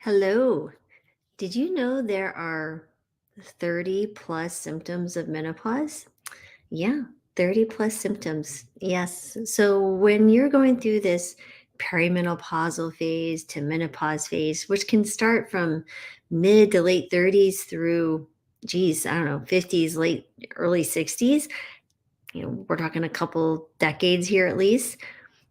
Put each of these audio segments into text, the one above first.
Hello. Did you know there are 30 plus symptoms of menopause? Yeah, 30 plus symptoms. Yes. So when you're going through this perimenopausal phase to menopause phase, which can start from mid to late 30s through, geez, I don't know, 50s, late, early 60s, we're talking a couple decades here at least.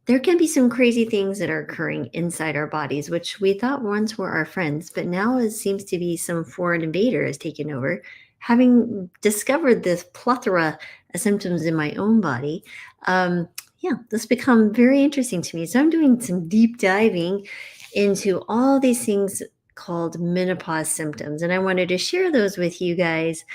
There can be some crazy things that are occurring inside our bodies, which we thought once were our friends, but now it seems to be some foreign invader has taken over. Having discovered this plethora of symptoms in my own body, yeah, this become very interesting to me. So I'm doing some deep diving into all these things called menopause symptoms, and I wanted to share those with you guys.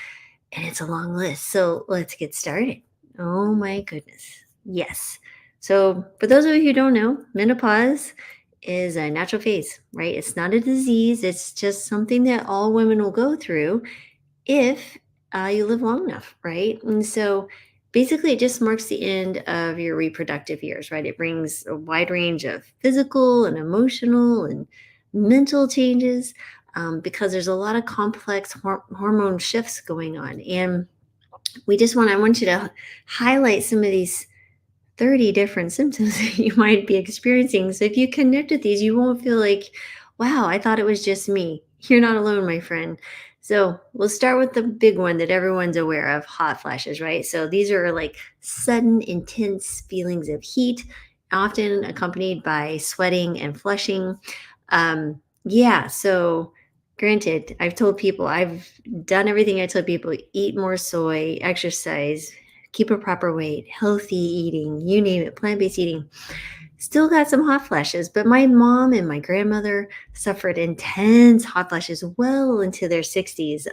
And it's a long list, so let's get started. Oh my goodness. Yes. So, for those of you who don't know, menopause is a natural phase, right? It's not a disease, it's just something that all women will go through if you live long enough, right? And so, basically, it just marks the end of your reproductive years, right? It brings a wide range of physical and emotional and mental changes because there's a lot of complex hormone shifts going on. And I want you to highlight some of these 30 different symptoms that you might be experiencing. So if you connect with these, you won't feel like, wow, I thought it was just me. You're not alone, my friend. So we'll start with the big one that everyone's aware of, hot flashes, right? So these are like sudden, intense feelings of heat, often accompanied by sweating and flushing. Yeah, so granted, I've done everything I told people: eat more soy, exercise, keep a proper weight, healthy eating, you name it, plant based eating. Still got some hot flashes, but my mom and my grandmother suffered intense hot flashes well into their 60s.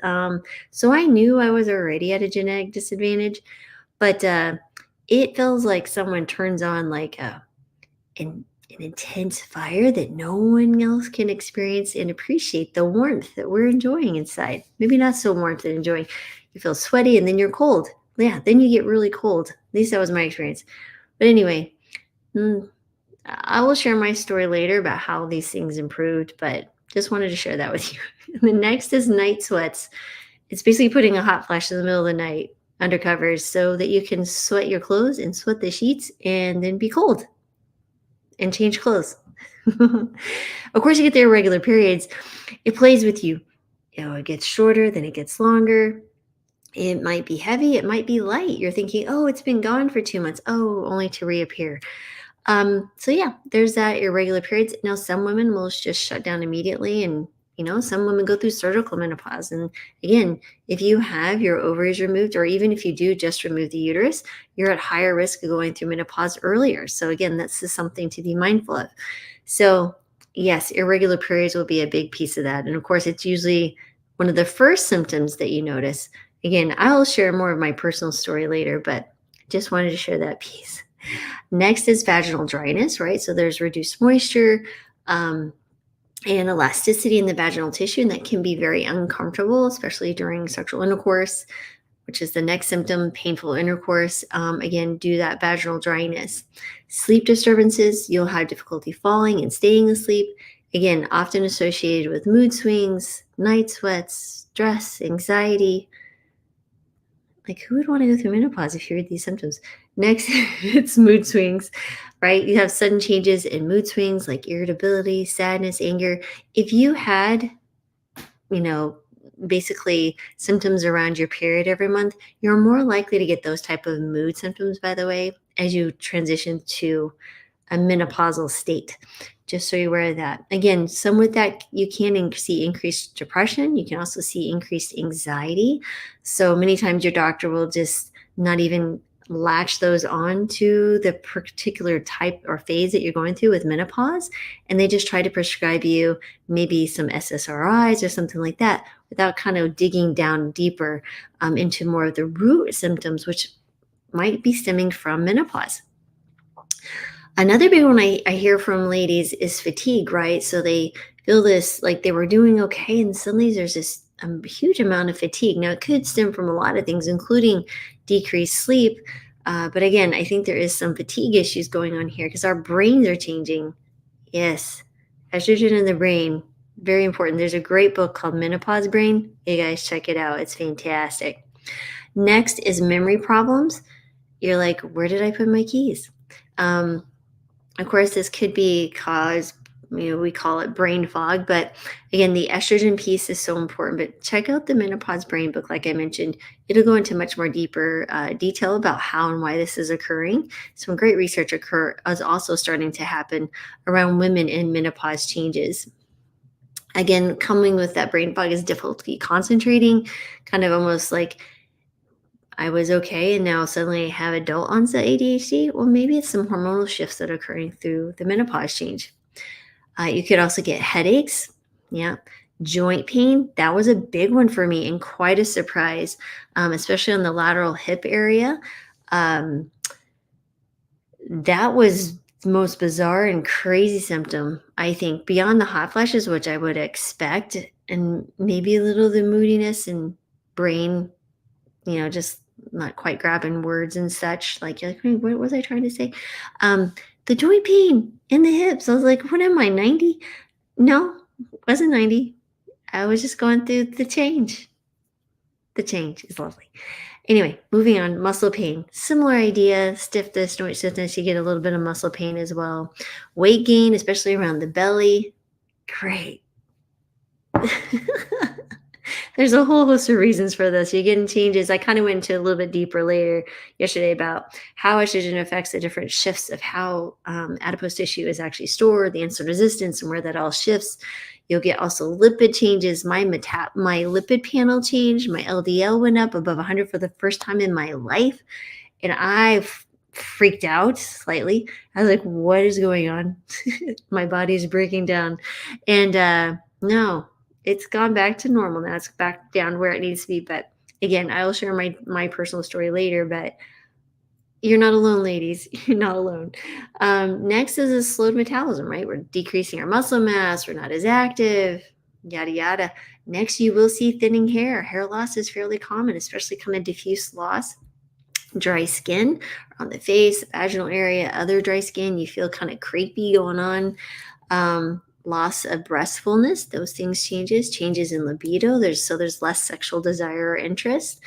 So I knew I was already at a genetic disadvantage, but it feels like someone turns on like an intense fire that no one else can experience and appreciate the warmth that we're enjoying inside. Maybe not so warmth and enjoying. You feel sweaty and then you're cold. Yeah, then you get really cold. At least that was my experience. But anyway, mm, I will share my story later about how these things improved, but just wanted to share that with you. The next is night sweats. It's basically putting a hot flash in the middle of the night under covers so that you can sweat your clothes and sweat the sheets and then be cold and change clothes. Of course, you get the irregular periods. It plays with you. It gets shorter, then it gets longer. It might be heavy, it might be light. You're thinking, oh, it's been gone for 2 months. Oh, only to reappear. So yeah, there's that irregular periods. Now, some women will just shut down immediately, and some women go through surgical menopause. And again, if you have your ovaries removed, or even if you do just remove the uterus, you're at higher risk of going through menopause earlier. So again, that's just something to be mindful of. So yes, irregular periods will be a big piece of that, and of course, it's usually one of the first symptoms that you notice. Again, I'll share more of my personal story later, but just wanted to share that piece. Next is vaginal dryness, right? So there's reduced moisture um, and elasticity in the vaginal tissue, and that can be very uncomfortable, especially during sexual intercourse, which is the next symptom, painful intercourse. Again, due to that vaginal dryness. Sleep disturbances, you'll have difficulty falling and staying asleep. Again, often associated with mood swings, night sweats, stress, anxiety. Like, who would want to go through menopause if you read these symptoms? Next, it's mood swings, right? You have sudden changes in mood swings like irritability, sadness, anger. If you had, you know, basically symptoms around your period every month, you're more likely to get those type of mood symptoms, by the way, as you transition to a menopausal state. Just so you're aware of that. Again, some with that, you can see increased depression. You can also see increased anxiety. So many times your doctor will just not even latch those on to the particular type or phase that you're going through with menopause. And they just try to prescribe you maybe some SSRIs or something like that without kind of digging down deeper into more of the root symptoms, which might be stemming from menopause. Another big one I hear from ladies is fatigue, right? So they feel this like they were doing okay, and suddenly there's this huge amount of fatigue. Now, it could stem from a lot of things, including decreased sleep. But again, I think there is some fatigue issues going on here because our brains are changing. Yes, estrogen in the brain, Very important. There's a great book called Menopause Brain. You guys check it out. It's fantastic. Next is memory problems. You're like, where did I put my keys? Um, of course, this could be caused, we call it brain fog, but again, the estrogen piece is so important. But check out the Menopause Brain book, like I mentioned. It'll go into much more deeper detail about how and why this is occurring. Some great research is also starting to happen around women in menopause changes. Again, coming with that brain fog is difficulty concentrating, kind of almost like I was okay and now suddenly I have adult onset ADHD. Well, maybe it's some hormonal shifts that are occurring through the menopause change. You could also get headaches. Yeah. Joint pain. That was a big one for me and quite a surprise, especially on the lateral hip area. Um, that was the most bizarre and crazy symptom, I think, beyond the hot flashes, which I would expect, and maybe a little of the moodiness and brain, just not quite grabbing words and such. Like, you're like, "Wait, what was I trying to say?" Um, the joint pain in the hips. I was like, what am I, 90? No, wasn't 90. I was just going through the change. The change is lovely. Anyway, moving on, muscle pain. Similar idea, stiffness, joint stiffness. You get a little bit of muscle pain as well. Weight gain, especially around the belly. Great. There's a whole host of reasons for this. You're getting changes. I kind of went into a little bit deeper later yesterday about how estrogen affects the different shifts of how adipose tissue is actually stored, the insulin resistance, and where that all shifts. You'll get also lipid changes. My lipid panel changed. My LDL went up above 100 for the first time in my life, and freaked out slightly. I was like, "What is going on? My body's breaking down," and no, it's gone back to normal now. It's back down where it needs to be. But again, I will share my personal story later. But you're not alone, ladies. You're not alone. Next is a slowed metabolism, right? We're decreasing our muscle mass. We're not as active, yada, yada. Next, you will see thinning hair. Hair loss is fairly common, especially kind of diffuse loss. Dry skin on the face, vaginal area, other dry skin. You feel kind of creepy going on. Loss of breastfulness, those things changes in libido. There's less sexual desire or interest.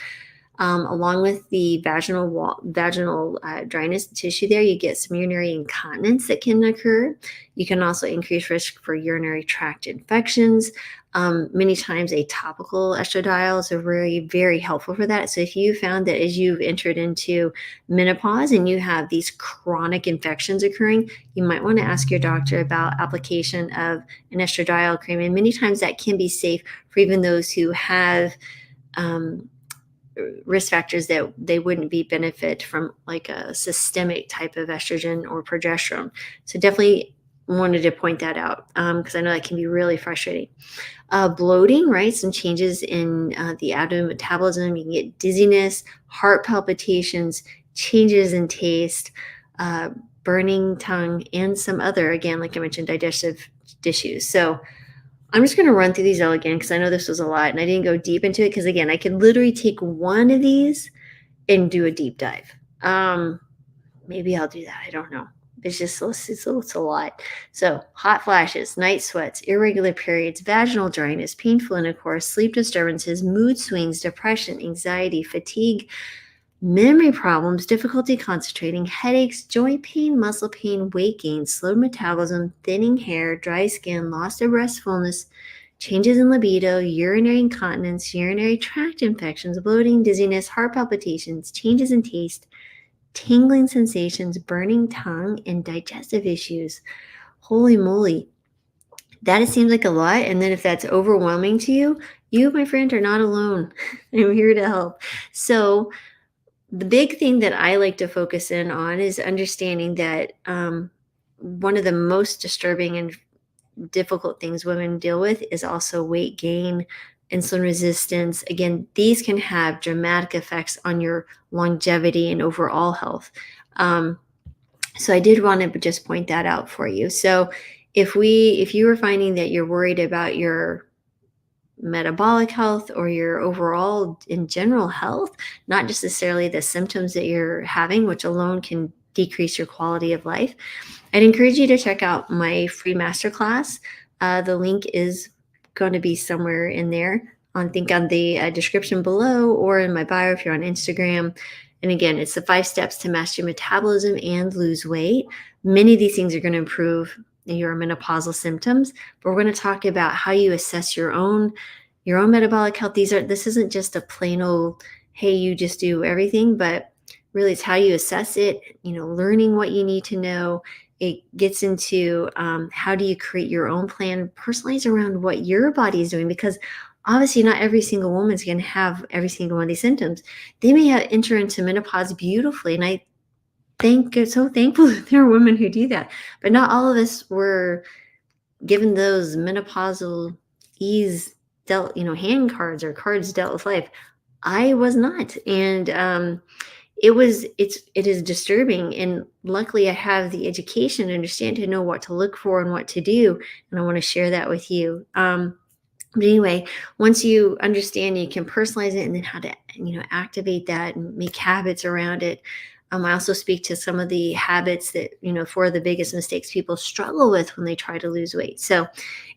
Along with the vaginal dryness tissue there, you get some urinary incontinence that can occur. You can also increase risk for urinary tract infections. Many times a topical estradiol is very, very helpful for that. So if you found that as you've entered into menopause and you have these chronic infections occurring, you might want to ask your doctor about application of an estradiol cream. And many times that can be safe for even those who have risk factors that they wouldn't be benefit from, like a systemic type of estrogen or progesterone. So definitely wanted to point that out because I know that can be really frustrating. Bloating, right? Some changes in the abdomen metabolism. You can get dizziness, heart palpitations, changes in taste, burning tongue, and some other, again, like I mentioned, digestive issues. So I'm just going to run through these all again because I know this was a lot and I didn't go deep into it because, again, I could literally take one of these and do a deep dive. Maybe I'll do that. I don't know. It's a lot. So hot flashes, night sweats, irregular periods, vaginal dryness, painful intercourse, sleep disturbances, mood swings, depression, anxiety, fatigue, memory problems, difficulty concentrating, headaches, joint pain, muscle pain, weight gain, slowed metabolism, thinning hair, dry skin, loss of breastfulness, changes in libido, urinary incontinence, urinary tract infections, bloating, dizziness, heart palpitations, changes in taste, tingling sensations, burning tongue, and digestive issues. Holy moly. That seems like a lot. And then if that's overwhelming to you, you, my friend, are not alone. I'm here to help. So the big thing that I like to focus in on is understanding that one of the most disturbing and difficult things women deal with is also weight gain, insulin resistance. Again, these can have dramatic effects on your longevity and overall health. So I did want to just point that out for you. So if you were finding that you're worried about your metabolic health or your overall in general health, not just necessarily the symptoms that you're having, which alone can decrease your quality of life, I'd encourage you to check out my free masterclass. The link is going to be somewhere in there. I think on the description below or in my bio if you're on Instagram. And again, it's the 5 steps to master metabolism and lose weight. Many of these things are going to improve your menopausal symptoms, but we're going to talk about how you assess your own metabolic health. This isn't just a plain old, hey, you just do everything, but really it's how you assess it, learning what you need to know. It gets into how do you create your own plan, personalized around what your body is doing, because obviously not every single woman's going to have every single one of these symptoms. They may enter into menopause beautifully, and I so thankful that there are women who do that, but not all of us were given those menopausal ease dealt, hand cards or cards dealt with life. I was not, and it is disturbing. And luckily, I have the education to understand, to know what to look for and what to do, and I want to share that with you. But anyway, once you understand, you can personalize it, and then how to activate that and make habits around it. I also speak to some of the habits that, four of the biggest mistakes people struggle with when they try to lose weight. So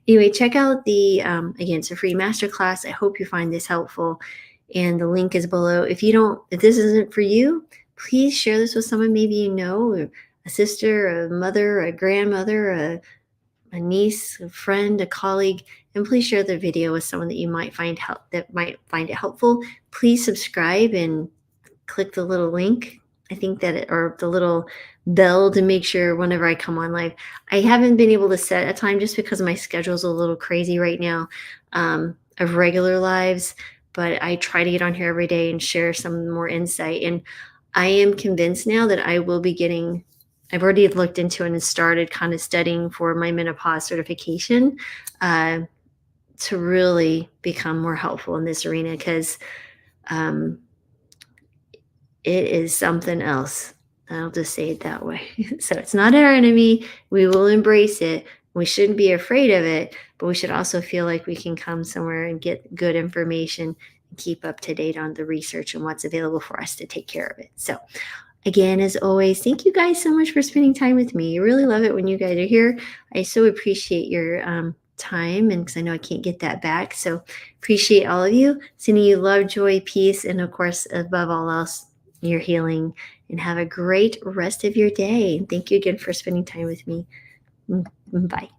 anyway, check out again, it's a free masterclass. I hope you find this helpful. And the link is below. If this isn't for you, please share this with someone maybe you know, a sister, a mother, a grandmother, a niece, a friend, a colleague, and please share the video with someone that you might find it helpful. Please subscribe and click the little link. I think or the little bell to make sure whenever I come on live. I haven't been able to set a time just because my schedule's a little crazy right now, of regular lives, but I try to get on here every day and share some more insight. And I am convinced now that I've already looked into it and started kind of studying for my menopause certification, to really become more helpful in this arena, because it is something else. I'll just say it that way. So it's not our enemy. We will embrace it. We shouldn't be afraid of it, but we should also feel like we can come somewhere and get good information and keep up to date on the research and what's available for us to take care of it. So again, as always, thank you guys so much for spending time with me. I really love it when you guys are here. I so appreciate your time, and because I know I can't get that back. So appreciate all of you. Sending you love, joy, peace, and of course, above all else, your healing. And have a great rest of your day. Thank you again for spending time with me. Bye.